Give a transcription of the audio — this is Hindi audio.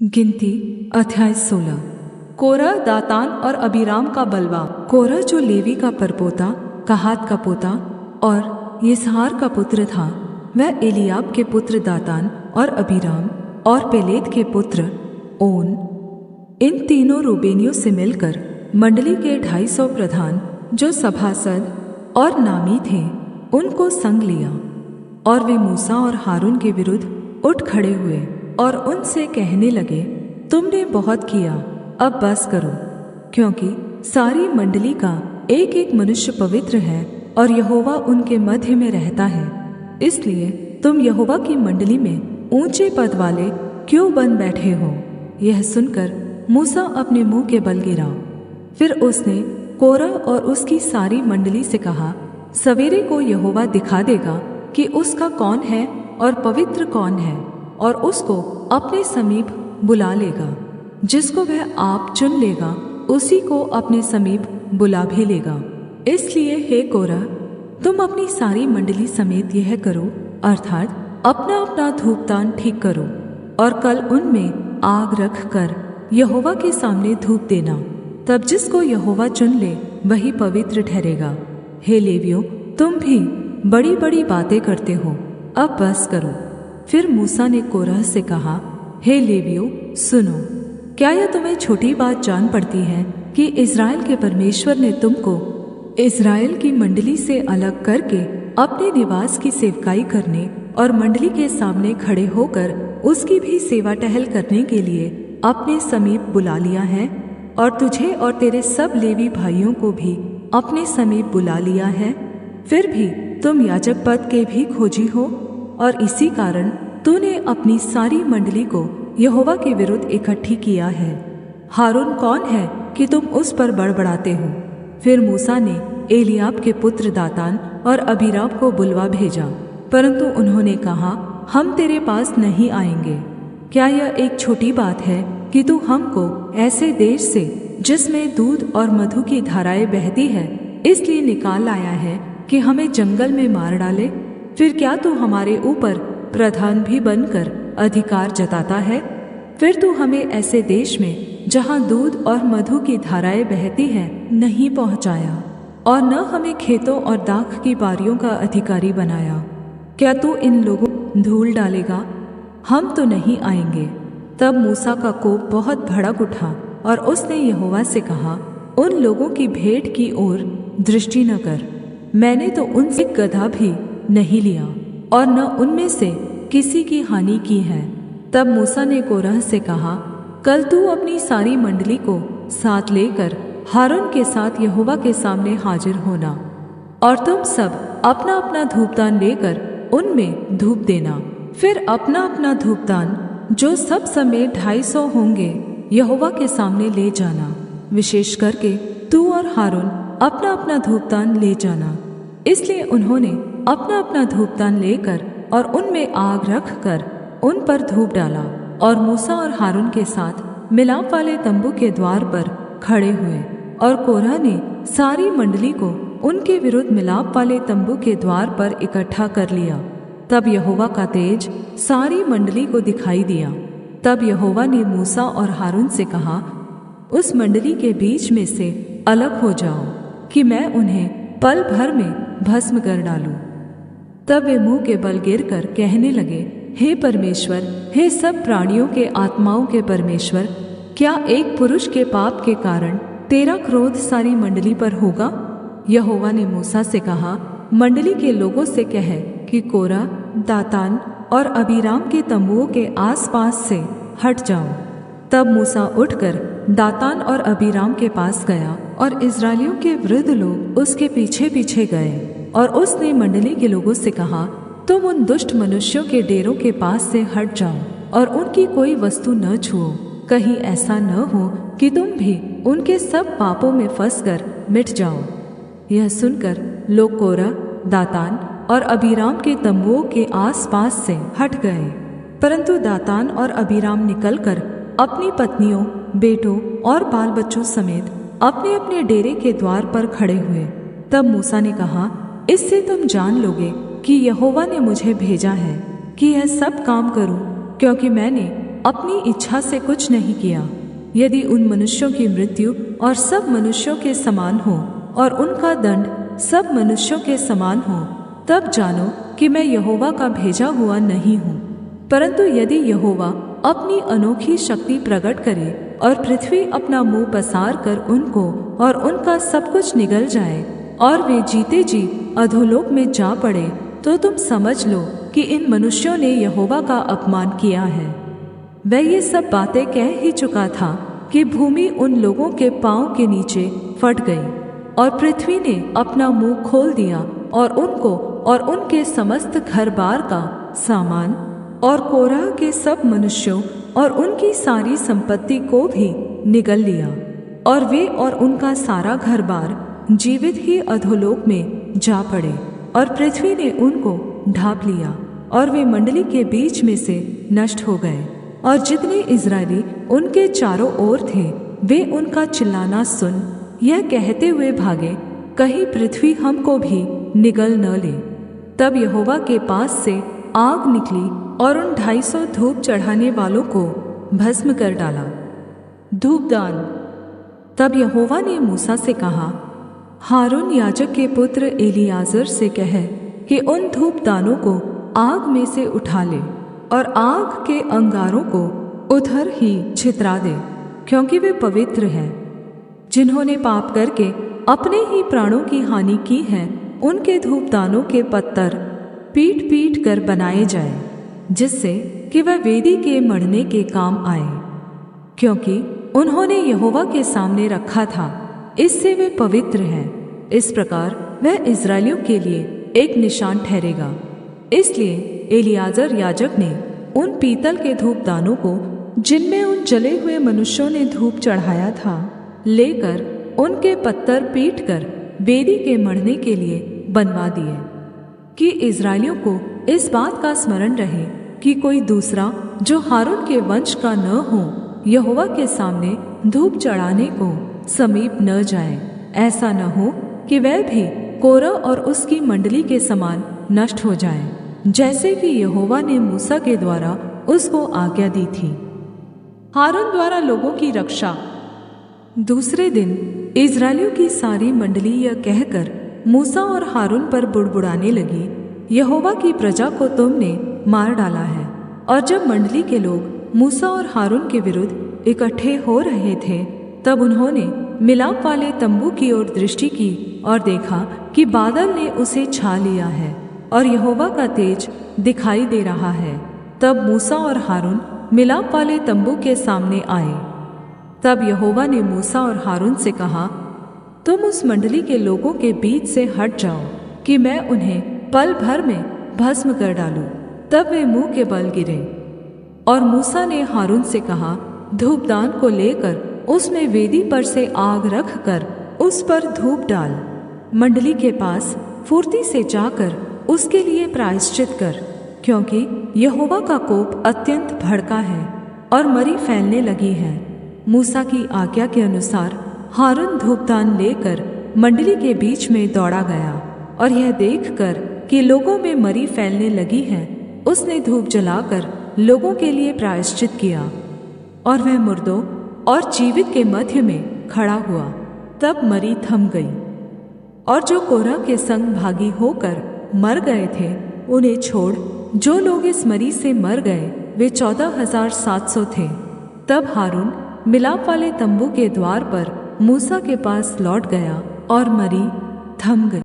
गिनती अध्याय 16। कोरह, दातान और अबीराम का बलवा। कोरह जो लेवी का परपोता, कहात का पोता और यिसहार का पुत्र था, वह एलियाब के पुत्र दातान और अबीराम और पेलेत के पुत्र ओन, इन तीनों रूबेनियों से मिलकर मंडली के 250 प्रधान जो सभासद और नामी थे, उनको संग लिया। और वे मूसा और हारून के विरुद्ध उठ खड़े हुए और उनसे कहने लगे, तुमने बहुत किया, अब बस करो, क्योंकि सारी मंडली का एक एक मनुष्य पवित्र है और यहोवा उनके मध्य में रहता है। इसलिए तुम यहोवा की मंडली में ऊंचे पद वाले क्यों बन बैठे हो? यह सुनकर मूसा अपने मुंह के बल गिरा। फिर उसने कोरह और उसकी सारी मंडली से कहा, सवेरे को यहोवा दिखा देगा कि उसका कौन है और पवित्र कौन है, और उसको अपने समीप बुला लेगा। जिसको वह आप चुन लेगा, उसी को अपने समीप बुला भी लेगा। इसलिए हे कोरह, तुम अपनी सारी मंडली समेत यह करो, अर्थात अपना अपना धूपदान ठीक करो, और कल उनमें आग रख कर यहोवा के सामने धूप देना। तब जिसको यहोवा चुन ले, वही पवित्र ठहरेगा। हे लेवियों, तुम भी बड़ी बड़ी बातें करते हो, अब बस करो। फिर मूसा ने कोरह से कहा, हे लेवियों, सुनो, क्या यह तुम्हें छोटी बात जान पड़ती है कि इस्राएल के परमेश्वर ने तुमको इस्राएल की मंडली से अलग करके अपने निवास की सेवकाई करने और मंडली के सामने खड़े होकर उसकी भी सेवा टहल करने के लिए अपने समीप बुला लिया है, और तुझे और तेरे सब लेवी भाइयों को भी अपने समीप बुला लिया है। फिर भी तुम याजक पद के भी खोजी हो, और इसी कारण तूने अपनी सारी मंडली को यहोवा के विरुद्ध इकट्ठी किया है। हारून कौन है कि तुम उस पर बड़बड़ाते हो? फिर मूसा ने एलियाब के पुत्र दातान और अबीराम को बुलवा भेजा, परंतु उन्होंने कहा, हम तेरे पास नहीं आएंगे। क्या यह एक छोटी बात है कि तू हमको ऐसे देश से जिसमें दूध और मधु की धाराएं बहती है, इसलिए निकाल लाया है कि हमें जंगल में मार डाले? फिर क्या तू हमारे ऊपर प्रधान भी बनकर अधिकार जताता है? फिर तू हमें ऐसे देश में जहाँ दूध और मधु की धाराएं बहती हैं नहीं पहुँचाया, और न हमें खेतों और दाख की बारियों का अधिकारी बनाया। क्या तू इन लोगों को धूल डालेगा? हम तो नहीं आएंगे। तब मूसा का कोप बहुत भड़क उठा, और उसने यहोवा से कहा, उन लोगों की भेंट की ओर दृष्टि न कर। मैंने तो उनसे गधा भी नहीं लिया, और न उनमें से किसी की हानि की है। तब मूसा ने कोरह से कहा, कल तू अपनी सारी मंडली को साथ लेकर हारून के साथ यहोवा के सामने हाजिर होना, और तुम सब अपना अपना धूपदान लेकर उनमें धूप देना। फिर अपना अपना धूपदान, जो सब समेत 250 होंगे, यहोवा के सामने ले जाना। विशेष करके तू और हारून अपना अपना धूपदान ले जाना। इसलिए उन्होंने अपना अपना धूपदान लेकर और उनमें आग रख कर उन पर धूप डाला, और मूसा और हारून के साथ मिलाप वाले तंबू के द्वार पर खड़े हुए। और कोरह ने सारी मंडली को उनके विरुद्ध मिलाप वाले तंबू के द्वार पर इकट्ठा कर लिया। तब यहोवा का तेज सारी मंडली को दिखाई दिया। तब यहोवा ने मूसा और हारून से कहा, उस मंडली के बीच में से अलग हो जाओ, कि मैं उन्हें पल भर में भस्म कर डालूं। तब वे मुंह के बल गिरकर कहने लगे, हे परमेश्वर, हे सब प्राणियों के आत्माओं के परमेश्वर, क्या एक पुरुष के पाप के कारण तेरा क्रोध सारी मंडली पर होगा? यहोवा ने मूसा से कहा, मंडली के लोगों से कह कि कोरह, दातान और अबीराम के तंबुओं के आसपास से हट जाओ। तब मूसा उठकर दातान और अबीराम के पास गया, और इस्राएलियों के वृद्ध लोग उसके पीछे पीछे गए। और उसने मंडली के लोगों से कहा, तुम उन दुष्ट मनुष्यों के डेरों के पास से हट जाओ, और उनकी कोई वस्तु न छुओ। कहीं ऐसा न हो कि तुम भी उनके सब पापों में फंसकर मिट जाओ। यह सुनकर लोग कोरह, दातान और अबीराम के तंबुओं के आसपास से हट गए। परंतु दातान और अबीराम निकलकर अपनी पत्नियों, बेटों और बाल बच्चों समेत अपने अपने डेरे के द्वार पर खड़े हुए। तब मूसा ने कहा, इससे तुम जान लोगे कि यहोवा ने मुझे भेजा है कि यह सब काम करूं, क्योंकि मैंने अपनी इच्छा से कुछ नहीं किया। यदि उन मनुष्यों की मृत्यु और सब मनुष्यों के समान हो और उनका दंड सब मनुष्यों के समान हो, तब जानो कि मैं यहोवा का भेजा हुआ नहीं हूँ। परंतु यदि यहोवा अपनी अनोखी शक्ति प्रकट करे और पृथ्वी अपना मुंह पसार कर उनको और उनका सब कुछ निगल जाए और वे जीते जी अधोलोक में जा पड़े, तो तुम समझ लो कि इन मनुष्यों ने यहोवा का अपमान किया है। वह ये सब बातें कह ही चुका था कि भूमि उन लोगों के पांव के नीचे फट गई और पृथ्वी ने अपना मुंह खोल दिया और उनको और उनके समस्त घर बार का सामान और कोरह के सब मनुष्यों और उनकी सारी संपत्ति को भी निगल लिया, और वे और उनका सारा घर बार जीवित ही अधोलोक में जा पड़े, और पृथ्वी ने उनको ढांप लिया और वे मंडली के बीच में से नष्ट हो गए। और जितने इस्राएली उनके चारों ओर थे, वे उनका चिल्लाना सुन यह कहते हुए भागे, कहीं पृथ्वी हमको भी निगल न ले। तब यहोवा के पास से आग निकली और उन 250 धूप चढ़ाने वालों को भस्म कर डाला। धूपदान। तब यहोवा ने मूसा से कहा, हारून याजक के पुत्र एलियाजर से कह कि उन धूपदानों को आग में से उठा ले और आग के अंगारों को उधर ही छितरा दे, क्योंकि वे पवित्र हैं। जिन्होंने पाप करके अपने ही प्राणों की हानि की है, उनके धूपदानों के पत्तर पीट पीट कर बनाए जाए, जिससे कि वह वेदी के मढ़ने के काम आए, क्योंकि उन्होंने यहोवा के सामने रखा था, इससे वे पवित्र हैं। इस प्रकार वह इस्राएलियों के लिए एक निशान ठहरेगा। इसलिए एलियाजर याजक ने उन पीतल के धूपदानों को, जिनमें उन जले हुए मनुष्यों ने धूप चढ़ाया था, लेकर उनके पत्तर पीटकर वेदी के मढ़ने के लिए बनवा दिए, कि इस्राएलियों को इस बात का स्मरण रहे कि कोई दूसरा जो हारून के वंश का न हो, यहोवा के सामने धूप चढ़ाने को समीप न जाए। ऐसा न हो कि वह भी कोरह और उसकी मंडली के समान नष्ट हो जाए, जैसे कि यहोवा ने मूसा के द्वारा उसको आज्ञा दी थी। हारून द्वारा लोगों की रक्षा। दूसरे दिन इस्राएलियों की सारी मंडली यह कहकर मूसा और हारून पर बुड़बुड़ाने लगी, यहोवा की प्रजा को तुमने मार डाला है। और जब मंडली के लोग मूसा और हारून के विरुद्ध इकट्ठे हो रहे थे, तब उन्होंने मिलाप वाले तंबू की ओर दृष्टि की और देखा कि बादल ने उसे छा लिया है और यहोवा का तेज दिखाई दे रहा है। तब मूसा और हारून मिलाप वाले तंबू के सामने आए। तब यहोवा ने मूसा और हारून से कहा, तुम उस मंडली के लोगों के बीच से हट जाओ, कि मैं उन्हें पल भर में भस्म कर डालूं। तब वे मुंह के बल गिरे। और मूसा ने हारून से कहा, धूपदान को लेकर उसमें वेदी पर से आग रख कर उस पर धूप डाल। मंडली के पास फुर्ती से जाकर उसके लिए प्रायश्चित कर, क्योंकि यहोवा का कोप अत्यंत भड़का है और मरी फैलने लगी है। मूसा की आज्ञा के अनुसार हारून धूपदान लेकर मंडली के बीच में दौड़ा गया, और यह देखकर कि लोगों में मरी फैलने लगी है, उसने धूप जलाकर लोगों के लिए प्रायश्चित किया। और वह मुर्दों और जीवित के मध्य में खड़ा हुआ। तब मरी थम गई, और जो कोरह के संग भागी होकर मर गए थे, उन्हें छोड़ जो लोग इस मरी से मर गए, वे 14,700 थे। तब हारून मिलाप वाले तंबू के द्वार पर मूसा के पास लौट गया, और मरी थम गई।